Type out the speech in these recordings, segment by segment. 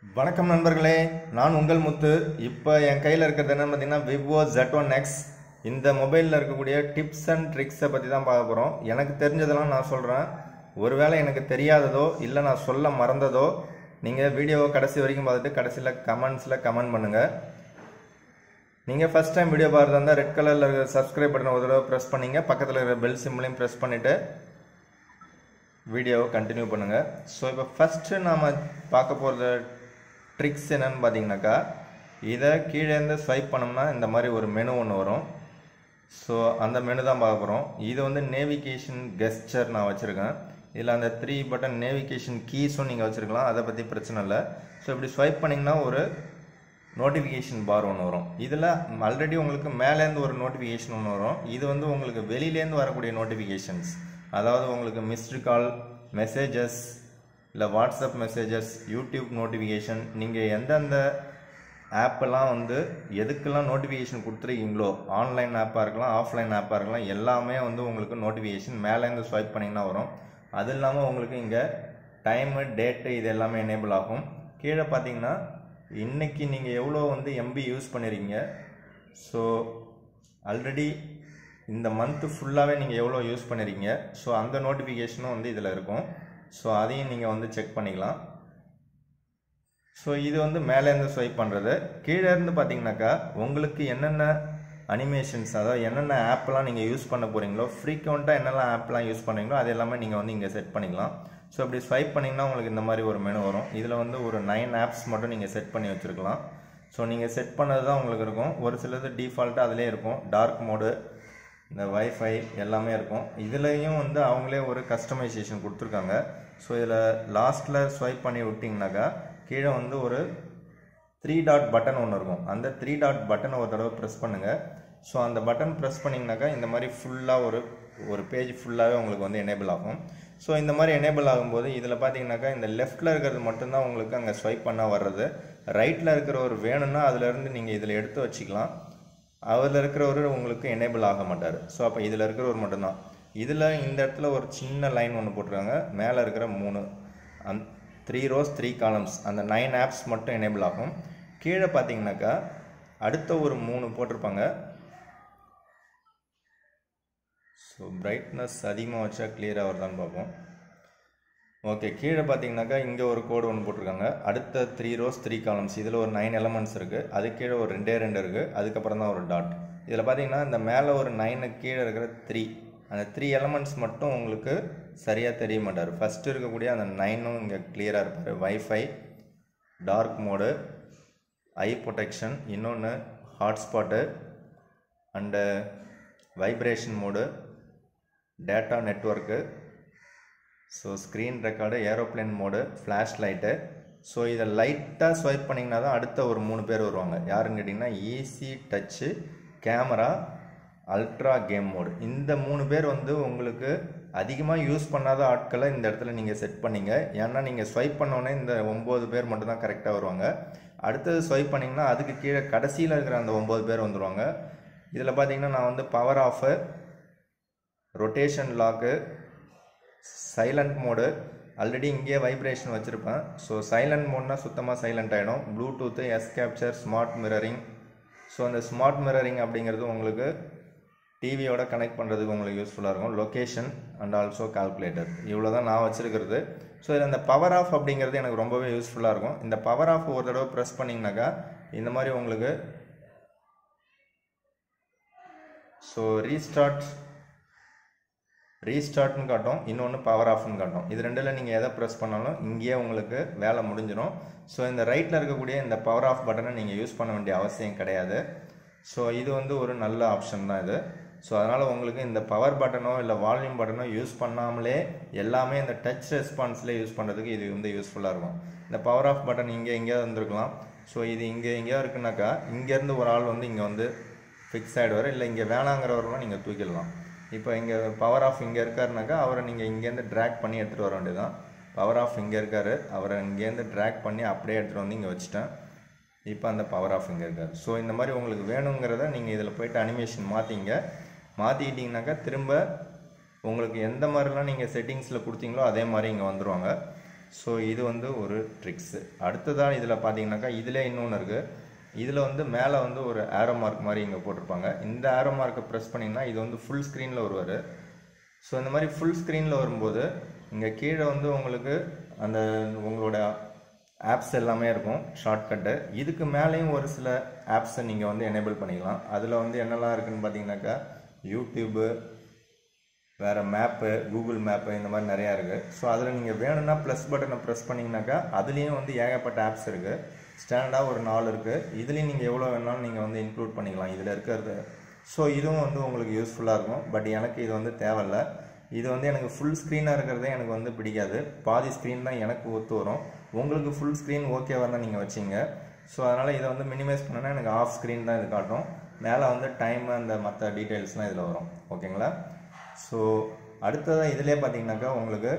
வணக்கம் நண்பர்களே, நான் உங்கள் முத்து. இப்போ என் கையில் இருக்கிறது என்ன பார்த்தீங்கன்னா ViVO Z1x. இந்த மொபைலில் இருக்கக்கூடிய டிப்ஸ் அண்ட் ட்ரிக்ஸை பற்றி தான் பார்க்க போகிறோம். எனக்கு தெரிஞ்சதெல்லாம் நான் சொல்கிறேன். ஒருவேளை எனக்கு தெரியாததோ இல்லை நான் சொல்ல மறந்ததோ நீங்கள் வீடியோவை கடைசி வரைக்கும் பார்த்துட்டு கடைசியில் கமெண்ட்ஸில் கமெண்ட் பண்ணுங்கள். நீங்கள் ஃபஸ்ட் டைம் வீடியோ பார்த்துட்டு இருந்தால் ரெட் கலரில் இருக்கிற சப்ஸ்கிரைப் பட்டனை ஒரு தடவை ப்ரெஸ் பண்ணிங்க, பக்கத்தில் இருக்கிற பெல் சிம்பிளையும் ப்ரெஸ் பண்ணிவிட்டு வீடியோவை கண்டினியூ பண்ணுங்கள். ஸோ இப்போ ஃபஸ்ட்டு நாம் பார்க்க போகிற ட்ரிக்ஸ் என்னன்னு பார்த்தீங்கன்னாக்கா, இதை கீழேருந்து ஸ்வைப் பண்ணோம்னா இந்த மாதிரி ஒரு மெனு ஒன்று வரும். ஸோ அந்த மெனு தான் பார்க்க போகிறோம். இது வந்து நேவிகேஷன் கெஸ்டர் நான் வச்சுருக்கேன். இதில் அந்த 3 பட்டன் நேவிகேஷன் கீஸும் நீங்கள் வச்சுருக்கலாம், அதை பற்றி பிரச்சனை இல்லை. ஸோ இப்படி ஸ்வைப் பண்ணிங்கன்னா ஒரு நோட்டிஃபிகேஷன் பார் ஒன்று வரும். இதில் ஆல்ரெடி உங்களுக்கு மேலேருந்து ஒரு நோட்டிஃபிகேஷன் ஒன்று வரும். இது வந்து உங்களுக்கு வெளியிலேருந்து வரக்கூடிய நோட்டிஃபிகேஷன்ஸ், அதாவது உங்களுக்கு மிஸ்டு கால், மெசேஜஸ், இல்லை வாட்ஸ்அப் மெசேஜஸ், யூடியூப் நோட்டிஃபிகேஷன், நீங்கள் எந்தெந்த ஆப்பெல்லாம் வந்து எதுக்கெல்லாம் நோட்டிஃபிகேஷன் கொடுத்துருக்கீங்களோ, ஆன்லைன் ஆப்பாக இருக்கலாம், ஆஃப்லைன் ஆப்பாக இருக்கலாம், எல்லாமே வந்து உங்களுக்கு நோட்டிஃபிகேஷன் மேலேருந்து ஸ்வைப் பண்ணிங்கன்னா வரும். அது இல்லாமல் உங்களுக்கு இங்கே டைமு, டேட்டு இது எல்லாமே எனேபிள் ஆகும். கீழே பார்த்தீங்கன்னா இன்றைக்கி நீங்கள் எவ்வளோ வந்து எம்பி யூஸ் பண்ணியிருக்கீங்க, ஸோ ஆல்ரெடி இந்த மந்த்து ஃபுல்லாகவே நீங்கள் எவ்வளோ யூஸ் பண்ணியிருக்கீங்க, ஸோ அந்த நோட்டிஃபிகேஷனும் வந்து இதில் இருக்கும். ஸோ அதையும் நீங்கள் வந்து செக் பண்ணிக்கலாம். ஸோ இது வந்து மேலேருந்து ஸ்வைப் பண்ணுறது. கீழே இருந்து பார்த்தீங்கன்னாக்கா உங்களுக்கு என்னென்ன அனிமேஷன்ஸ், அதாவது என்னென்ன ஆப்லாம் நீங்கள் யூஸ் பண்ண போகிறீங்களோ, ஃப்ரீக்வெண்ட்டாக என்னெல்லாம் ஆப்லாம் யூஸ் பண்ணுறீங்களோ அது எல்லாமே நீங்கள் வந்து இங்கே செட் பண்ணிக்கலாம். ஸோ இப்படி ஸ்வைப் பண்ணிங்கன்னா உங்களுக்கு இந்த மாதிரி ஒரு மெனு வரும். இதில் வந்து ஒரு 9 ஆப்ஸ் மட்டும் நீங்கள் செட் பண்ணி வச்சுருக்கலாம். ஸோ நீங்கள் செட் பண்ணது தான் உங்களுக்கு இருக்கும். ஒரு சிலது டிஃபால்ட்டாக அதிலே இருக்கும். டார்க் மோடு, இந்த வைஃபை எல்லாமே இருக்கும். இதுலேயும் வந்து அவங்களே ஒரு கஸ்டமைசேஷன் கொடுத்துருக்காங்க. ஸோ இதில் லாஸ்ட்டில் ஸ்வைப் பண்ணி விட்டிங்கனாக்கா கீழே வந்து ஒரு 3 டாட் பட்டன் ஒன்று இருக்கும். அந்த 3 டாட் பட்டனை ஒரு தடவை ப்ரெஸ் பண்ணுங்கள். ஸோ அந்த பட்டன் ப்ரெஸ் பண்ணிங்கனாக்கா இந்த மாதிரி ஃபுல்லாக ஒரு பேஜ் ஃபுல்லாகவே உங்களுக்கு வந்து எனேபிள் ஆகும். ஸோ இந்த மாதிரி எனேபிள் ஆகும்போது இதில் பார்த்தீங்கன்னாக்கா இந்த லெஃப்ட்டில் இருக்கிறது மட்டும்தான் உங்களுக்கு அங்கே ஸ்வைப் பண்ணால் வர்றது. ரைட்டில் இருக்கிற ஒரு வேணும்னா அதிலேருந்து நீங்கள் இதில் எடுத்து வச்சுக்கலாம். அதில் இருக்கிறவர் உங்களுக்கு எனேபிள் ஆக மாட்டார். ஸோ அப்போ இதில் இருக்கிறவர் மட்டும்தான். இதில் இந்த இடத்துல ஒரு சின்ன லைன் ஒன்று போட்டிருக்காங்க. மேலே இருக்கிற 3 rows 3 columns, அந்த 9 ஆப்ஸ் மட்டும் எனேபிள் ஆகும். கீழே பார்த்தீங்கன்னாக்கா அடுத்த ஒரு 3 போட்டிருப்பாங்க. ஸோ பிரைட்னஸ் அதிகமாக வச்சா கிளியராக வருதான்னு பார்ப்போம். ஓகே, கீழே பார்த்தீங்கன்னாக்கா இங்கே ஒரு கோடு ஒன்று போட்டிருக்காங்க. அடுத்த 3 rows 3 columns, இதில் ஒரு 9 elements இருக்குது. அது கீழே ஒரு 2 இருக்குது. அதுக்கப்புறம் தான் ஒரு டாட். இதில் பார்த்தீங்கன்னா இந்த மேலே ஒரு 9 கீழே இருக்கிற 3, அந்த 3 elements மட்டும் உங்களுக்கு சரியாக தெரிய மாட்டார். ஃபஸ்ட்டு இருக்கக்கூடிய அந்த 9ம் இங்கே கிளியராக இருப்பார். Wifi, dark mode, eye protection, இன்னொன்று hotspot, and vibration mode, data network, so screen record, aeroplane mode, flash light. So இதை லைட்டாக ஸ்வைப் பண்ணிங்கன்னா தான் அடுத்த ஒரு 3 பேர் வருவாங்க. யாருன்னு கேட்டிங்கன்னா easy touch, camera, ultra game mode. இந்த 3 பேர் வந்து உங்களுக்கு அதிகமாக யூஸ் பண்ணாத ஆட்களை இந்த இடத்துல நீங்கள் செட் பண்ணிங்க. ஏன்னா நீங்கள் ஸ்வைப் பண்ணோன்னே இந்த 9 பேர் மட்டும்தான் கரெக்டாக வருவாங்க. அடுத்தது ஸ்வைப் பண்ணிங்கன்னா அதுக்கு கீழே கடைசியில் இருக்கிற அந்த 9 பேர் வந்துடுவாங்க. இதில் பார்த்தீங்கன்னா நான் வந்து power off, rotation lock, silent mode, already இங்கேயே வைப்ரேஷன் வச்சுருப்பேன். ஸோ சைலண்ட் மோட்னா சுத்தமாக சைலண்ட் ஆகிடும். Bluetooth, S capture, smart mirroring. So அந்த ஸ்மார்ட் மிரரிங் அப்படிங்கிறது உங்களுக்கு டிவியோட கனெக்ட் பண்ணுறதுக்கு உங்களுக்கு யூஸ்ஃபுல்லாக இருக்கும். லொக்கேஷன் அண்ட் ஆல்சோ கால்குலேட்டர், இவ்வளோ தான் நான் வச்சுருக்கிறது. ஸோ இதில் இந்த பவர் ஆஃப் அப்படிங்கிறது எனக்கு ரொம்பவே யூஸ்ஃபுல்லாக இருக்கும். இந்த பவர் ஆஃப் ஒரு தடவை ப்ரெஸ் பண்ணிங்கனாக்கா இந்த மாதிரி உங்களுக்கு ஸோ ரீஸ்டார்ட்னு காட்டும், இன்னொன்று பவர் ஆஃப்னு காட்டும். இது ரெண்டில் நீங்கள் எதை ப்ரெஸ் பண்ணாலும் இங்கேயே உங்களுக்கு வேலை முடிஞ்சிடும். ஸோ இந்த ரைட்டில் இருக்கக்கூடிய இந்த பவர் ஆஃப் பட்டனை நீங்கள் யூஸ் பண்ண வேண்டிய அவசியம் கிடையாது. ஸோ இது வந்து ஒரு நல்ல ஆப்ஷன் தான் இது. ஸோ அதனால் உங்களுக்கு இந்த பவர் பட்டனோ இல்லை வால்யூம் பட்டனோ யூஸ் பண்ணாமலே எல்லாமே இந்த டச் ரெஸ்பான்ஸ்லேயே யூஸ் பண்ணுறதுக்கு இது வந்து யூஸ்ஃபுல்லாக இருக்கும். இந்த பவர் ஆஃப் பட்டன் இங்கே எங்கேயாவது வந்துருக்கலாம். ஸோ இது இங்கே எங்கேயாவது இருக்குனாக்கா இங்கேருந்து ஒரு ஆள் வந்து இங்கே வந்து ஃபிக்ஸ் ஆகிடுவார், இல்லை இங்கே வேணாங்கிறவரெலாம் நீங்கள் தூக்கிடலாம். இப்போ இங்கே பவர் ஆஃப் இங்கே இருக்காருனாக்கா அவரை நீங்கள் இங்கேருந்து ட்ராக் பண்ணி எடுத்துகிட்டு வர வேண்டியதுதான். பவர் ஆஃப் இங்கே இருக்கார், அவரை இங்கேருந்து ட்ராக் பண்ணி அப்படியே எடுத்துகிட்டு வந்து இங்கே வச்சுட்டேன். இப்போ அந்த பவர் ஆஃப் இங்கே இருக்கார். ஸோ இந்த மாதிரி உங்களுக்கு வேணுங்கிறத நீங்கள் இதில் போய்ட்டு அனிமேஷன் மாற்றிக்கிட்டிங்கனாக்கா திரும்ப உங்களுக்கு எந்த மாதிரிலாம் நீங்கள் செட்டிங்ஸில் கொடுத்தீங்களோ அதே மாதிரி இங்கே வந்துடுவாங்க. ஸோ இது வந்து ஒரு ட்ரிக்ஸு. அடுத்ததான் இதில் பார்த்தீங்கன்னாக்கா இதிலே இன்னொன்று இருக்குது. இதில் வந்து மேலே வந்து ஒரு ஆரோ மார்க் மாதிரி இங்கே போட்டிருப்பாங்க. இந்த ஆரோ மார்க்கை ப்ரெஸ் பண்ணிங்கன்னா இது வந்து ஃபுல் ஸ்க்ரீனில் வருவார். ஸோ இந்த மாதிரி ஃபுல் ஸ்க்ரீனில் வரும்போது இங்கே கீழே வந்து உங்களுக்கு அந்த உங்களோட ஆப்ஸ் எல்லாமே இருக்கும் ஷார்ட்கட்டு. இதுக்கு மேலேயும் ஒரு சில ஆப்ஸை நீங்கள் வந்து எனேபிள் பண்ணிக்கலாம். அதில் வந்து என்னெல்லாம் இருக்குதுன்னு பார்த்தீங்கன்னாக்கா யூடியூபு, வேறு மேப்பு, கூகுள் மேப்பு, இந்த மாதிரி நிறையா இருக்குது. ஸோ அதில் நீங்கள் வேணும்னா ப்ளஸ் பட்டனை ப்ரெஸ் பண்ணிங்கனாக்கா அதுலேயும் வந்து ஏகப்பட்ட ஆப்ஸ் இருக்குது. ஸ்டாண்டர்டாக ஒரு 4 இருக்குது. இதுலேயும் நீங்கள் எவ்வளோ வேணாலும் நீங்கள் வந்து இன்க்ளூட் பண்ணிக்கலாம் இதில் இருக்கிறது. ஸோ இதுவும் வந்து உங்களுக்கு யூஸ்ஃபுல்லாக இருக்கும். பட் எனக்கு இது வந்து தேவையில்லை. இது வந்து எனக்கு ஃபுல் ஸ்க்ரீனாக இருக்கிறதே எனக்கு வந்து பிடிக்காது. பாதி ஸ்க்ரீன் தான் எனக்கு ஒத்து வரும். உங்களுக்கு ஃபுல் ஸ்க்ரீன் ஓகேவாக தான் நீங்கள் வச்சிங்க. ஸோ அதனால் இதை வந்து மினிமைஸ் பண்ணனா எனக்கு ஆஃப் ஸ்க்ரீன் தான் இது காட்டும். மேலே வந்து டைம் அந்த மற்ற டீட்டெயில்ஸ்லாம் இதில் வரும். ஓகேங்களா? ஸோ அடுத்ததாக இதிலே பார்த்தீங்கன்னாக்கா உங்களுக்கு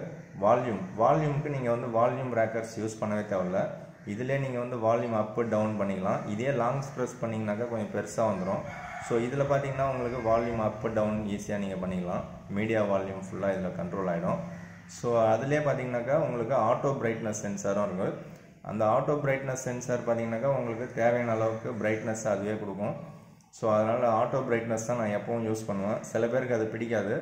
வால்யூமுக்கு நீங்கள் வந்து வால்யூம் ரேக்கர்ஸ் யூஸ் பண்ணவே தேவையில்ல. இதிலே நீங்கள் வந்து வால்யூம் அப்பு டவுன் பண்ணிக்கலாம். இதே லாங்ஸ் ப்ரெஸ் பண்ணிங்கனாக்கா கொஞ்சம் பெருசாக வந்துடும். ஸோ இதில் பார்த்தீங்கன்னா உங்களுக்கு வால்யூம் அப்பு டவுன் ஈஸியாக நீங்கள் பண்ணிக்கலாம். மீடியா வால்யூம் ஃபுல்லாக இதில் கண்ட்ரோல் ஆகிடும். ஸோ அதிலே பார்த்தீங்கன்னாக்கா உங்களுக்கு ஆட்டோ பிரைட்னஸ் சென்சாரும் இருக்குது. அந்த ஆட்டோ பிரைட்னஸ் சென்சார் பார்த்தீங்கன்னாக்கா உங்களுக்கு தேவையான அளவுக்கு பிரைட்னஸ் அதுவே கொடுக்கும். ஸோ அதனால் ஆட்டோ பிரைட்னஸ் தான் நான் எப்பவும் யூஸ் பண்ணுவேன். சில பேருக்கு அது பிடிக்காது.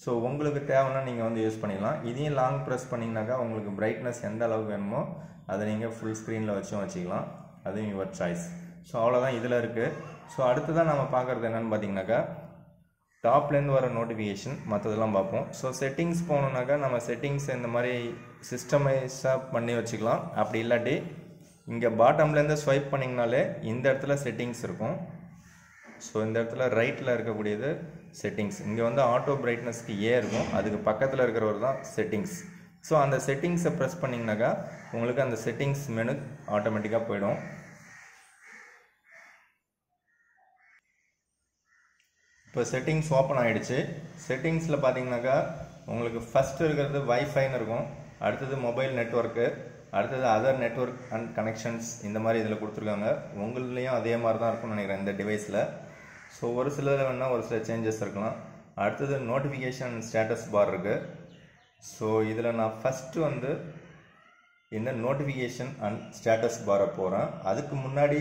ஸோ உங்களுக்கு தேவைன்னா நீங்கள் வந்து யூஸ் பண்ணிக்கலாம். இதையும் லாங் ப்ரெஸ் பண்ணிங்கனாக்கா உங்களுக்கு பிரைட்னஸ் எந்த அளவுக்கு வேணுமோ அதை நீங்கள் ஃபுல் ஸ்க்ரீனில் வச்சுக்கலாம். அதுவும் யுவர் சாய்ஸ். ஸோ அவ்வளோதான் இதில் இருக்குது. ஸோ அடுத்ததான் நம்ம பார்க்குறது என்னென்னு பார்த்தீங்கன்னாக்கா டாப்லேருந்து வர நோட்டிஃபிகேஷன் மற்றதெல்லாம் பார்ப்போம். ஸோ செட்டிங்ஸ் போகணுன்னாக்கா நம்ம செட்டிங்ஸ் இந்த மாதிரி சிஸ்டமைஸாக பண்ணி வச்சுக்கலாம். அப்படி இல்லாட்டி இங்கே பாட்டம்லேருந்து ஸ்வைப் பண்ணிங்கனாலே இந்த இடத்துல செட்டிங்ஸ் இருக்கும். ஸோ இந்த இடத்துல ரைட்டில் இருக்கக்கூடியது செட்டிங்ஸ். இங்கே வந்து ஆட்டோ பிரைட்னஸ்க்கு இருக்கும். அதுக்கு பக்கத்தில் இருக்கிறவர் தான் செட்டிங்ஸ். ஸோ அந்த செட்டிங்ஸை ப்ரெஸ் பண்ணிங்கனாக்கா உங்களுக்கு அந்த செட்டிங்ஸ் மெனு ஆட்டோமேட்டிக்காக போயிடும். இப்போ செட்டிங்ஸ் ஓப்பன் ஆகிடுச்சு. செட்டிங்ஸில் பார்த்தீங்கன்னாக்கா உங்களுக்கு ஃபஸ்ட்டு இருக்கிறது வைஃபைன்னு இருக்கும். அடுத்தது மொபைல் நெட்ஒர்க்கு, அடுத்தது அதர் நெட்ஒர்க் அண்ட் கனெக்ஷன்ஸ், இந்த மாதிரி இதில் கொடுத்துருக்காங்க. உங்கள்லேயும் அதே மாதிரி தான் இருக்கும்னு நினைக்கிறேன் இந்த டிவைஸில். ஸோ ஒரு சிலர் வேணால் ஒரு சில சேஞ்சஸ் இருக்கலாம். அடுத்தது நோட்டிஃபிகேஷன் ஸ்டேட்டஸ் பார் இருக்குது. ஸோ இதில் நான் ஃபஸ்ட்டு வந்து இந்த நோட்டிஃபிகேஷன் அண்ட் ஸ்டேட்டஸ் பாரை போகிறேன். அதுக்கு முன்னாடி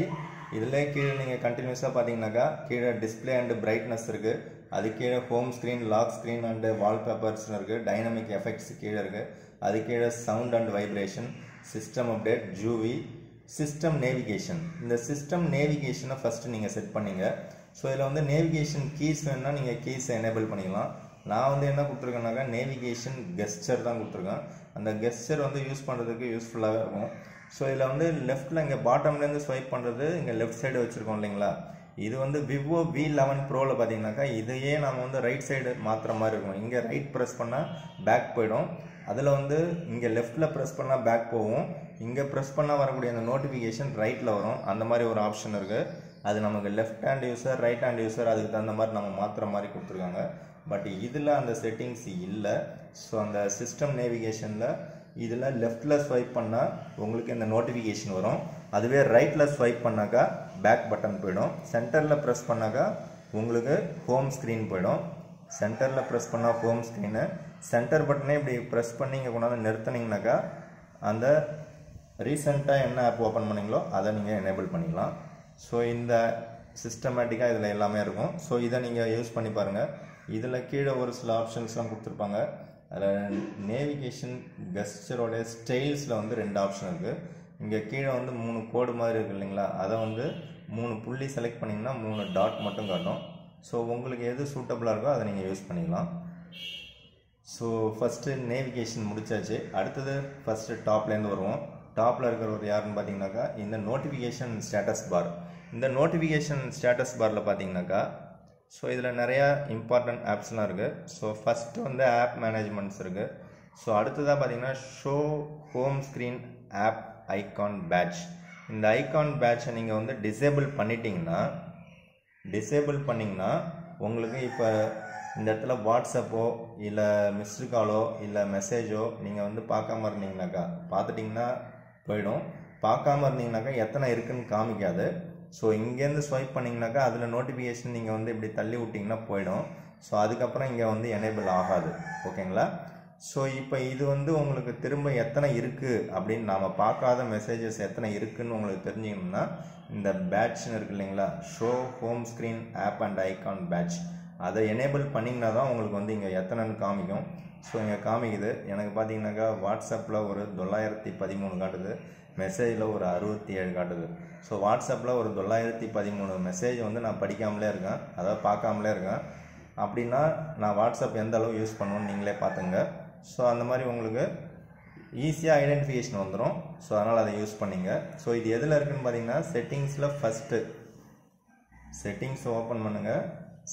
இதில் கீழே நீங்கள் கண்டினியூஸாக பார்த்தீங்கன்னாக்கா கீழே டிஸ்பிளே அண்டு பிரைட்னஸ் இருக்குது. அது கீழே home screen, lock screen and வால்பேப்பர்ஸ்னு இருக்குது. டைனமிக் எஃபெக்ட்ஸ் கீழே இருக்குது. அது கீழே sound and vibration, system update, ஜூவி, சிஸ்டம் நேவிகேஷன். இந்த சிஸ்டம் நேவிகேஷனை ஃபஸ்ட்டு நீங்கள் செட் பண்ணிங்க. ஸோ இதில் வந்து நேவிகேஷன் கீஸ் வேணுன்னா நீங்கள் கீஸை எனேபிள் பண்ணிக்கலாம். நான் வந்து என்ன கொடுத்துருக்கேன்னாக்கா நேவிகேஷன் கெஸ்டர் தான் கொடுத்துருக்கேன். அந்த கெஸ்டர் வந்து யூஸ் பண்ணுறதுக்கு யூஸ்ஃபுல்லாகவே இருக்கும். ஸோ இதில் வந்து லெஃப்ட்டில் இங்கே பாட்டம்லேருந்து ஸ்வைப் பண்ணுறது இங்கே லெஃப்ட் சைடு வச்சுருக்கோம் இல்லைங்களா. இது வந்து ViVO V11 Proவில் பார்த்தீங்கன்னாக்கா இதையே நம்ம வந்து ரைட் சைடு மாற்றுற மாதிரி இருக்கும். இங்கே ரைட் ப்ரெஸ் பண்ணால் பேக் போயிடும். அதில் வந்து இங்கே லெஃப்ட்டில் ப்ரெஸ் பண்ணால் பேக் போகும். இங்கே ப்ரெஸ் பண்ணால் வரக்கூடிய அந்த நோட்டிஃபிகேஷன் ரைட்டில் வரும். அந்த மாதிரி ஒரு ஆப்ஷன் இருக்குது. அது நமக்கு left hand user, right hand user அதுக்கு தகுந்த மாதிரி நம்ம மாற்றுற மாதிரி கொடுத்துருக்காங்க. பட் இதில் அந்த செட்டிங்ஸ் இல்லை. ஸோ அந்த சிஸ்டம் நேவிகேஷனில் இதில் லெஃப்ட்டில் ஸ்வைப் பண்ணால் உங்களுக்கு இந்த நோட்டிஃபிகேஷன் வரும். அதுவே ரைட்டில் ஸ்வைப் பண்ணாக்கா பேக் பட்டன் போயிடும். சென்டரில் ப்ரெஸ் பண்ணாக்கா உங்களுக்கு ஹோம் ஸ்க்ரீன் போயிடும். சென்டரில் ப்ரெஸ் பண்ணால் ஹோம் ஸ்க்ரீனு, சென்டர் பட்டனே இப்படி ப்ரெஸ் பண்ணி இங்கே கொண்டாந்து நிறுத்தினீங்கனாக்கா அந்த ரீசெண்டாக என்ன ஆப் ஓப்பன் பண்ணிங்களோ அதை நீங்கள் எனேபிள் பண்ணிக்கலாம். ஸோ இந்த சிஸ்டமேட்டிக்காக இதில் எல்லாமே இருக்கும். ஸோ இதை நீங்கள் யூஸ் பண்ணி பாருங்கள். இதில் கீழே ஒரு சில ஆப்ஷன்ஸ்லாம் கொடுத்துருப்பாங்க. அதில் நேவிகேஷன் கெஸ்டரோடைய ஸ்டைல்ஸில் வந்து 2 ஆப்ஷன் இருக்குது. இங்கே கீழே வந்து 3 கோடு மாதிரி இருக்குது இல்லைங்களா. அதை வந்து 3 புள்ளி செலக்ட் பண்ணிங்கன்னா 3 டாட் மட்டும் காட்டும். ஸோ உங்களுக்கு எது சூட்டபுளாக இருக்கோ அதை நீங்கள் யூஸ் பண்ணிக்கலாம். ஸோ ஃபஸ்ட்டு நேவிகேஷன் முடிச்சாச்சு. அடுத்தது ஃபஸ்ட்டு டாப்லேருந்து வருவோம். டாப்பில் இருக்கிறவர் யாருன்னு பார்த்தீங்கன்னாக்கா இந்த நோட்டிஃபிகேஷன் ஸ்டேட்டஸ் பார். இந்த நோட்டிஃபிகேஷன் ஸ்டேட்டஸ் பாரில் பார்த்தீங்கன்னாக்கா ஸோ இதில் நிறையா இம்பார்ட்டன்ட் ஆப்ஸ்லாம் இருக்குது. ஸோ ஃபஸ்ட்டு வந்து ஆப் மேனேஜ்மெண்ட்ஸ் இருக்குது. ஸோ அடுத்ததாக பார்த்தீங்கன்னா show home screen app icon badge. இந்த ஐகான் பேட்சை நீங்கள் வந்து டிசேபிள் பண்ணிங்கன்னா உங்களுக்கு இப்போ இந்த இடத்துல வாட்ஸ்அப்போ இல்லை மிஸ்டு காலோ இல்லை மெசேஜோ நீங்கள் வந்து பார்க்காம இருந்தீங்கனாக்கா பார்த்துட்டிங்கன்னா போயிடும். பார்க்காம இருந்தீங்கனாக்கா எத்தனை இருக்குதுன்னு காமிக்காது. ஸோ இங்கேருந்து ஸ்வைப் பண்ணிங்கனாக்கா அதில் நோட்டிஃபிகேஷன் நீங்கள் வந்து இப்படி தள்ளி விட்டிங்கன்னா போயிடும். ஸோ அதுக்கப்புறம் இங்கே வந்து எனேபிள் ஆகாது. ஓகேங்களா. ஸோ இப்போ இது வந்து உங்களுக்கு திரும்ப எத்தனை இருக்குது அப்படின்னு நாம் பார்க்காத மெசேஜஸ் எத்தனை இருக்குதுன்னு உங்களுக்கு தெரிஞ்சுக்கணும்னா இந்த பேட்ச்னு இருக்குது இல்லைங்களா, show home screen app and icon badge, அதை எனேபிள் பண்ணிங்கன்னா தான் உங்களுக்கு வந்து இங்கே எத்தனைன்னு காமிக்கும். ஸோ இங்கே காமிக்குது. எனக்கு பார்த்தீங்கன்னாக்கா வாட்ஸ்அப்பில் ஒரு 913 காட்டுது, மெசேஜில் ஒரு 67 காட்டுது. ஸோ வாட்ஸ்அப்பில் ஒரு 913 மெசேஜ் வந்து நான் படிக்காமலே இருக்கேன், அதாவது பார்க்காமலே இருக்கேன். அப்படின்னா நான் வாட்ஸ்அப் எந்த அளவு யூஸ் பண்ணுவேன்னு நீங்களே பார்த்துங்க. ஸோ அந்த மாதிரி உங்களுக்கு ஈஸியாக ஐடென்டிஃபிகேஷன் வந்துடும். ஸோ அதனால் அதை யூஸ் பண்ணிங்க. ஸோ இது எதில் இருக்குதுன்னு பார்த்தீங்கன்னா செட்டிங்ஸில் ஃபஸ்ட்டு செட்டிங்ஸ் ஓப்பன் பண்ணுங்கள்.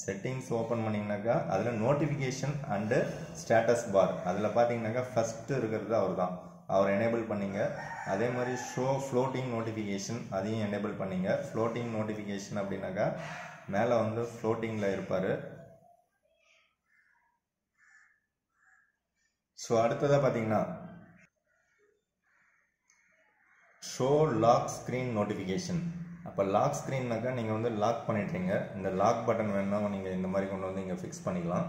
செட்டிங்ஸ் ஓப்பன் பண்ணிங்கனாக்கா அதில் நோட்டிஃபிகேஷன் அண்டு ஸ்டேட்டஸ் பார், அதில் பார்த்தீங்கன்னாக்கா ஃபஸ்ட்டு இருக்கிறது அவர் தான், அவர் எனேபிள் பண்ணிங்க. அதே மாதிரி ஷோ ஃப்ளோட்டிங் நோட்டிஃபிகேஷன், அதையும் எனேபிள் பண்ணிங்க. ஃப்ளோட்டிங் நோட்டிஃபிகேஷன் அப்படின்னாக்கா மேலே வந்து ஃப்ளோட்டிங்கில் இருப்பார். ஸோ அடுத்ததாக பார்த்தீங்கன்னா ஷோ லாக் ஸ்க்ரீன் நோட்டிஃபிகேஷன். அப்போ லாக் ஸ்க்ரீன்னாக்கா நீங்கள் வந்து லாக் பண்ணிட்டீங்க, இந்த லாக் பட்டன் வேணுன்னா நீங்கள் இந்த மாதிரி கொண்டு வந்து இங்கே ஃபிக்ஸ் பண்ணிக்கலாம்.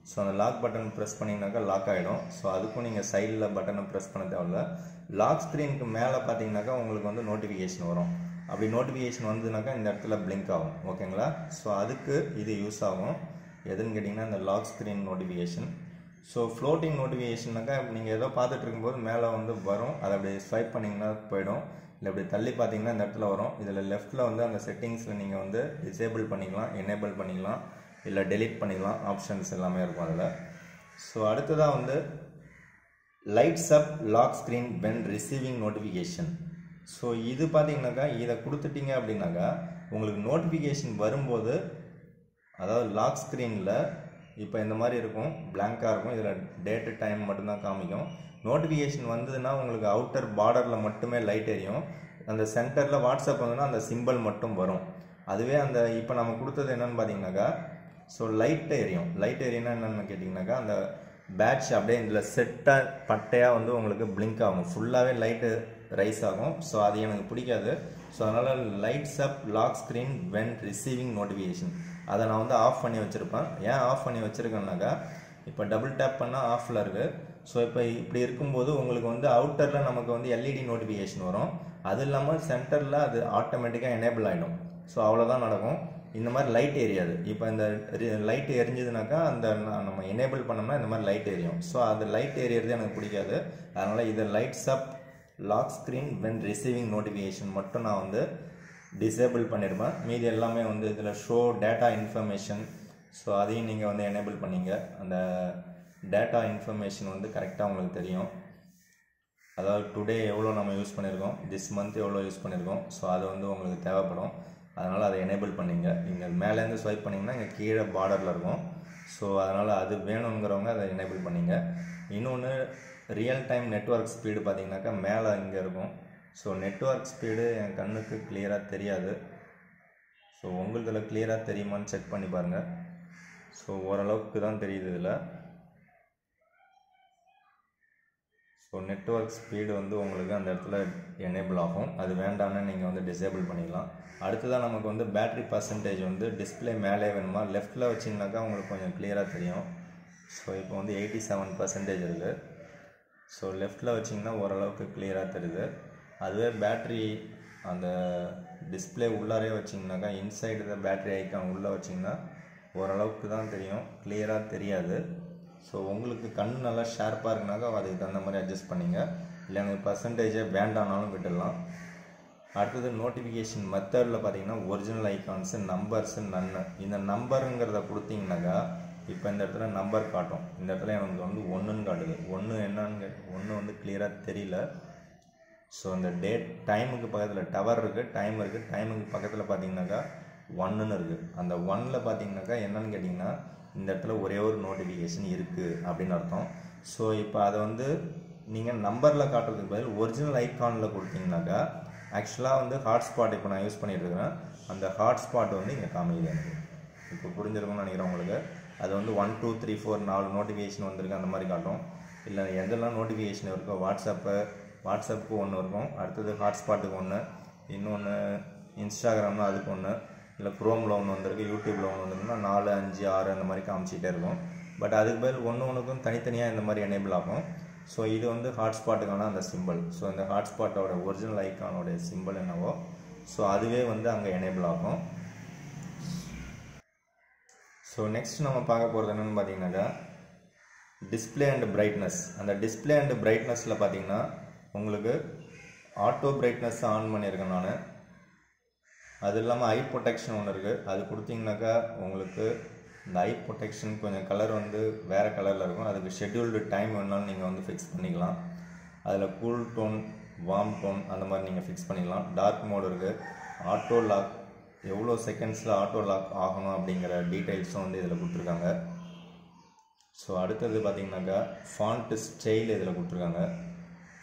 ஸோ அந்த லாக் பட்டன் ப்ரெஸ் பண்ணிங்கனாக்கா லாக் ஆகிடும். ஸோ அதுக்கும் நீங்கள் சைடில் பட்டனை ப்ரெஸ் பண்ண தேவையில்ல. லாக் ஸ்க்ரீனுக்கு மேலே பார்த்தீங்கன்னாக்கா உங்களுக்கு வந்து நோட்டிஃபிகேஷன் வரும். அப்படி நோட்டிஃபிகேஷன் வந்ததுனாக்கா இந்த இடத்துல பிளிங்க் ஆகும். ஓகேங்களா? ஸோ அதுக்கு இது யூஸ் ஆகும். எதுன்னு கேட்டிங்கன்னா இந்த lock screen notification. So floating நோட்டிஃபிகேஷன்னாக்கா நீங்கள் ஏதோ பார்த்துட்டு இருக்கும்போது மேலே வந்து வரும், அதை அப்படி ஸ்வைப் பண்ணிங்கன்னா போயிடும், இல்லை அப்படி தள்ளி பார்த்தீங்கன்னா இந்த இடத்துல வரும். இதில் லெஃப்ட்டில் வந்து அந்த செட்டிங்ஸில் நீங்கள் வந்து டிசேபிள் பண்ணிக்கலாம், எனேபிள் பண்ணிக்கலாம், இல்லை டெலீட் பண்ணிக்கலாம், ஆப்ஷன்ஸ் எல்லாமே இருக்கும் அதில். ஸோ அடுத்ததாக வந்து lights up lock screen when receiving notification. So இது பார்த்தீங்கன்னாக்கா இதை கொடுத்துட்டீங்க அப்படின்னாக்கா உங்களுக்கு நோட்டிஃபிகேஷன் வரும்போது, அதாவது லாக் ஸ்க்ரீனில் இப்போ இந்த மாதிரி இருக்கும், பிளாங்காக இருக்கும், இதில் டேட்டு டைம் மட்டும்தான் காமிக்கும். நோட்டிஃபிகேஷன் வந்ததுன்னா உங்களுக்கு அவுட்டர் பார்டரில் மட்டுமே லைட் எரியும், அந்த சென்டரில் வாட்ஸ்அப் வந்ததுன்னா அந்த சிம்பிள் மட்டும் வரும். அதுவே அந்த இப்போ நம்ம கொடுத்தது என்னென்னு பார்த்தீங்கன்னாக்கா ஸோ லைட் எரியும். லைட் எரியுன்னா என்னென்னு கேட்டிங்கனாக்கா அந்த பேட்ச் அப்படியே இதில் செட்டாக பட்டையாக வந்து உங்களுக்கு பிளிங்க் ஆகும், ஃபுல்லாகவே லைட்டு ரைஸ் ஆகும். ஸோ அது எனக்கு பிடிக்காது. ஸோ அதனால் lights up lock screen when receiving notification அதை நான் வந்து ஆஃப் பண்ணி வச்சுருப்பேன். ஏன் ஆஃப் பண்ணி வச்சுருக்கேன்னாக்கா இப்போ டபுள் டேப் பண்ணால் ஆஃபில் இருக்குது. ஸோ இப்போ இப்படி இருக்கும்போது உங்களுக்கு வந்து அவுட்டரில் நமக்கு வந்து எல்இடி நோட்டிஃபிகேஷன் வரும், அது இல்லாமல் சென்டரில் அது ஆட்டோமேட்டிக்காக எனேபிள் ஆகிடும். ஸோ அவ்வளோதான் நடக்கும். இந்த மாதிரி லைட் எரியாது. இப்போ இந்த லைட் எரிஞ்சதுனாக்கா அந்த நம்ம எனேபிள் பண்ணோம்னா இந்த மாதிரி லைட் எரியும். ஸோ அது லைட் எரியறது எனக்கு பிடிக்காது. அதனால் இது lights up lock screen when receiving notification மட்டும் நான் வந்து டிசேபிள் பண்ணியிருப்பேன். மீதி எல்லாமே வந்து இதில் ஷோ டேட்டா இன்ஃபர்மேஷன், ஸோ அதையும் நீங்கள் வந்து எனேபிள் பண்ணிங்க. அந்த டேட்டா இன்ஃபர்மேஷன் வந்து கரெக்டாக உங்களுக்கு தெரியும், அதாவது டுடே எவ்வளோ நம்ம யூஸ் பண்ணியிருக்கோம், திஸ் மந்த் எவ்வளோ யூஸ் பண்ணியிருக்கோம். ஸோ அது வந்து உங்களுக்கு தேவைப்படும், அதனால் அதை எனேபிள் பண்ணிங்க. இங்கே மேலேருந்து ஸ்வைப் பண்ணிங்கன்னா இங்கே கீழே பார்டரில் இருக்கும். ஸோ அதனால் அது வேணுங்கிறவங்க அதை எனேபிள் பண்ணிங்க. இன்னொன்று ரியல் டைம் நெட்வொர்க் ஸ்பீடு பார்த்தீங்கன்னாக்கா மேலே இங்கே இருக்கும். ஸோ நெட்வொர்க் ஸ்பீடு என் கண்ணுக்கு கிளியராக தெரியாது. ஸோ உங்களுக்கு இதில் கிளியராக தெரியுமான்னு செக் பண்ணி பாருங்கள். ஸோ ஓரளவுக்கு தான் தெரியுது இதில். ஸோ நெட்வொர்க் ஸ்பீடு வந்து உங்களுக்கு அந்த இடத்துல எனேபிள் ஆகும், அது வேண்டாம்னு நீங்கள் வந்து டிசேபிள் பண்ணிக்கலாம். அடுத்ததான் நமக்கு வந்து பேட்ரி பர்சன்டேஜ் வந்து டிஸ்பிளே மேலே வேணுமா லெஃப்ட்டில் வச்சிங்கனாக்கா உங்களுக்கு கொஞ்சம் கிளியராக தெரியும். ஸோ இப்போ வந்து 87% இருக்குது. ஸோ லெஃப்ட்டில் வச்சிங்கன்னா ஓரளவுக்கு கிளியராக தெரியுது. அதுவே பேட்ரி அந்த டிஸ்பிளே உள்ளாரே வச்சிங்கனாக்கா இன்சைடு த பேட்ரி ஐக்கான் உள்ளே வச்சிங்கன்னா ஓரளவுக்கு தான் தெரியும், கிளியராக தெரியாது. ஸோ உங்களுக்கு கண் நல்லா ஷார்ப்பாக இருக்குனாக்கா அதுக்கு தகுந்த மாதிரி அட்ஜஸ்ட் பண்ணிங்க, இல்லை எனக்கு பர்சன்டேஜே வேண்டானாலும் விட்டுடலாம். அடுத்தது நோட்டிஃபிகேஷன் மெத்தடில் பார்த்தீங்கன்னா ஒரிஜினல் ஐக்கான்ஸு, நம்பர்ஸு, நன்னு. இந்த நம்பருங்கிறத கொடுத்தீங்கன்னாக்கா இப்போ இந்த இடத்துல நம்பர் காட்டும், இந்த இடத்துல எனக்கு வந்து 1ன்னு காட்டுது. 1 என்னன்னு 1 வந்து கிளியராக தெரியல. ஸோ அந்த டேட் டைமுக்கு பக்கத்தில் டவர் இருக்குது, டைம் இருக்குது, டைமுக்கு பக்கத்தில் பார்த்தீங்கன்னாக்கா 1ன்னு இருக்குது. அந்த 1ல் பார்த்தீங்கன்னாக்கா என்னன்னு கேட்டிங்கன்னா இந்த இடத்துல ஒரே ஒரு நோட்டிஃபிகேஷன் இருக்குது அப்படின்னு அர்த்தம். ஸோ இப்போ அதை வந்து நீங்கள் நம்பரில் காட்டுறதுக்கு பதில் ஒரிஜினல் ஐக்கானில் கொடுத்தீங்கன்னாக்கா ஆக்சுவலாக வந்து ஹாட்ஸ்பாட் இப்போ நான் யூஸ் பண்ணிகிட்டு இருக்கிறேன், அந்த ஹாட்ஸ்பாட் வந்து இங்கே காமிக்குது எனக்கு. இப்போ புரிஞ்சிருக்கும்னு நினைக்கிறேன் உங்களுக்கு. அது வந்து 1 2 3 4 4 நோட்டிஃபிகேஷன் வந்திருக்கு அந்த மாதிரி காட்டும். இல்லை எதெல்லாம் நோட்டிஃபிகேஷன் இருக்கோ வாட்ஸ்அப்புக்கு ஒன்று இருக்கும், அடுத்தது ஹாட்ஸ்பாட்டுக்கு ஒன்று, இன்னொன்று இன்ஸ்டாகிராம்னா அதுக்கு ஒன்று, இல்லை க்ரோமில் ஒன்று வந்திருக்கு, யூடியூப்பில் ஒன்று வந்திருக்குன்னா 4 5 6 அந்த மாதிரி காமிச்சிக்கிட்டே இருக்கும். பட் அதுக்கு பதில் ஒன்றுக்கும் தனித்தனியாக இந்த மாதிரி எனேபிள் ஆகும். ஸோ இது வந்து ஹாட்ஸ்பாட்டுக்கான அந்த சிம்பிள். ஸோ இந்த ஹாட்ஸ்பாட்டோட ஒரிஜினல் ஐக்கானோடைய சிம்பிள் என்னவோ ஸோ அதுவே வந்து அங்கே எனேபிள் ஆகும். ஸோ நெக்ஸ்ட் நம்ம பார்க்க போகிறது என்னென்னு பார்த்தீங்கன்னாக்கா டிஸ்பிளே அண்ட் பிரைட்னஸ். அந்த டிஸ்பிளே அண்ட் பிரைட்னஸில் பார்த்தீங்கன்னா உங்களுக்கு ஆட்டோ பிரைட்னஸ் ஆன் பண்ணியிருக்கேன் நான். அது இல்லாமல் ஐ ப்ரொடெக்ஷன் ஒன்று இருக்குது, அது கொடுத்தீங்கன்னாக்கா உங்களுக்கு இந்த ஐ ப்ரொடெக்ஷன் கொஞ்சம் கலர் வந்து வேறு கலரில் இருக்கும். அதுக்கு ஷெட்யூல்டு டைம் வேணாலும் நீங்கள் வந்து ஃபிக்ஸ் பண்ணிக்கலாம். அதில் கூல் டோன், வார்ம் டோன் அந்த மாதிரி நீங்கள் ஃபிக்ஸ் பண்ணிக்கலாம். டார்க் மோடு இருக்குது, ஆட்டோ லாக், எவ்வளோ செகண்ட்ஸில் ஆட்டோ லாக் ஆகணும் அப்படிங்கிற டீட்டெயில்ஸும் வந்து இதில் கொடுத்துருக்காங்க. ஸோ அடுத்தது பார்த்திங்கனாக்கா ஃபாண்ட் ஸ்டைல் இதில் கொடுத்துருக்காங்க.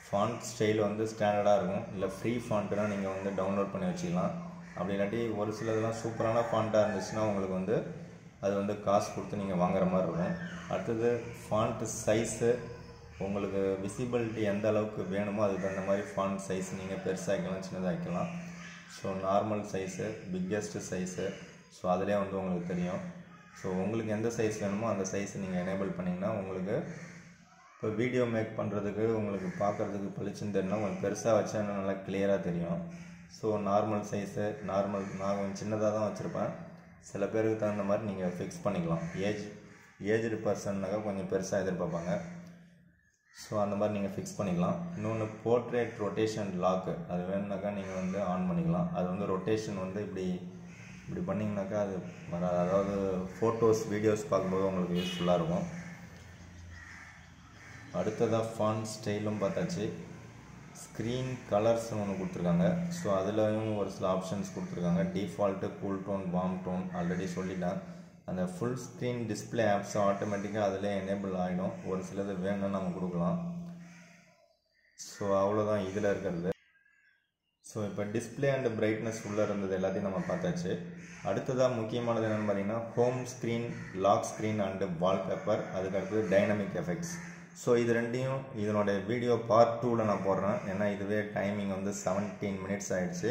ஃபாண்ட் ஸ்டைல் வந்து ஸ்டாண்டர்டாக இருக்கும், இல்லை ஃப்ரீ ஃபாண்ட்டுனா நீங்கள் வந்து டவுன்லோட் பண்ணி வச்சுக்கலாம். அப்படி இல்லாட்டி ஒரு சிலதெல்லாம் சூப்பரான ஃபாண்ட்டாக இருந்துச்சுன்னா உங்களுக்கு வந்து அது வந்து காசு கொடுத்து நீங்கள் வாங்குற மாதிரி இருக்கும். அடுத்தது ஃபாண்ட் சைஸு, உங்களுக்கு விசிபிலிட்டி எந்த அளவுக்கு வேணுமோ அதுக்கு தகுந்த மாதிரி ஃபாண்ட் சைஸ் நீங்கள் பெருசாக வைக்கலாம், சின்னதாக வைக்கலாம். So normal size, biggest size, so அதிலே வந்து உங்களுக்கு தெரியும். ஸோ உங்களுக்கு எந்த சைஸ் வேணுமோ அந்த சைஸ் நீங்கள் எனேபிள் பண்ணிங்கன்னா உங்களுக்கு இப்போ வீடியோ மேக் பண்ணுறதுக்கு உங்களுக்கு பார்க்குறதுக்கு பளிச்சுன்னு தெரியணும். கொஞ்சம் பெருசாக வச்சா நல்லா கிளியராக தெரியும். ஸோ நார்மல் சைஸு, நார்மல் நான் கொஞ்சம் சின்னதாக தான் வச்சுருப்பேன், சில பேருக்கு தகுந்த மாதிரி நீங்கள் ஃபிக்ஸ் பண்ணிக்கலாம். ஏஜ்டு பர்சன்னாக்கா கொஞ்சம் பெருசாக எதிர்பார்ப்பாங்க, ஸோ அந்த மாதிரி நீங்கள் ஃபிக்ஸ் பண்ணிக்கலாம். இன்னொன்று போர்ட்ரேட் ரொட்டேஷன் லாக்கு, அது வேணுனாக்கா நீங்கள் வந்து ஆன் பண்ணிக்கலாம். அது வந்து ரொட்டேஷன் வந்து இப்படி பண்ணிங்கனாக்கா அது வராது, அதாவது ஃபோட்டோஸ் வீடியோஸ் பார்க்கும்போது உங்களுக்கு யூஸ்ஃபுல்லாக இருக்கும். அடுத்ததாக ஃபாண்ட் ஸ்டைலும் பார்த்தாச்சு. ஸ்க்ரீன் கலர்ஸ்னு ஒன்று கொடுத்துருக்காங்க. ஸோ அதுலேயும் ஒரு சில ஆப்ஷன்ஸ் கொடுத்துருக்காங்க. Default, cool tone, warm tone already சொல்லிட்டேன். அந்த ஃபுல் ஸ்க்ரீன் டிஸ்பிளே ஆப்ஸ் ஆட்டோமேட்டிக்காக அதிலே எனேபிள் ஆகிடும். ஒரு சிலது வேணும்னு நம்ம கொடுக்கலாம். ஸோ அவ்வளோதான் இதில் இருக்கிறது. ஸோ இப்போ டிஸ்பிளே அண்ட் பிரைட்னஸ் உள்ளே இருந்தது எல்லாத்தையும் நம்ம பார்த்தாச்சு. அடுத்ததாக முக்கியமானது என்னென்னு பார்த்தீங்கன்னா home screen, lock screen and wallpaper, அதுக்கடுத்தது டைனமிக் எஃபெக்ட்ஸ். ஸோ இது ரெண்டையும் இதனோட வீடியோ பார்ட் 2ல் நான் போடுறேன். ஏன்னா இதுவே டைமிங் வந்து 17 minutes ஆகிடுச்சு.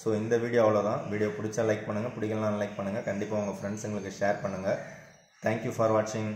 ஸோ இந்த வீடியோ அவ்வளோதான். வீடியோ பிடிச்சா லைக் பண்ணுங்கள், பிடிக்கலாம் லைக் பண்ணுங்கள். கண்டிப்பாக உங்கள் ஃப்ரெண்ட்ஸுங்களுக்கு ஷேர் பண்ணுங்கள். தேங்க்யூ ஃபார் வாட்சிங்.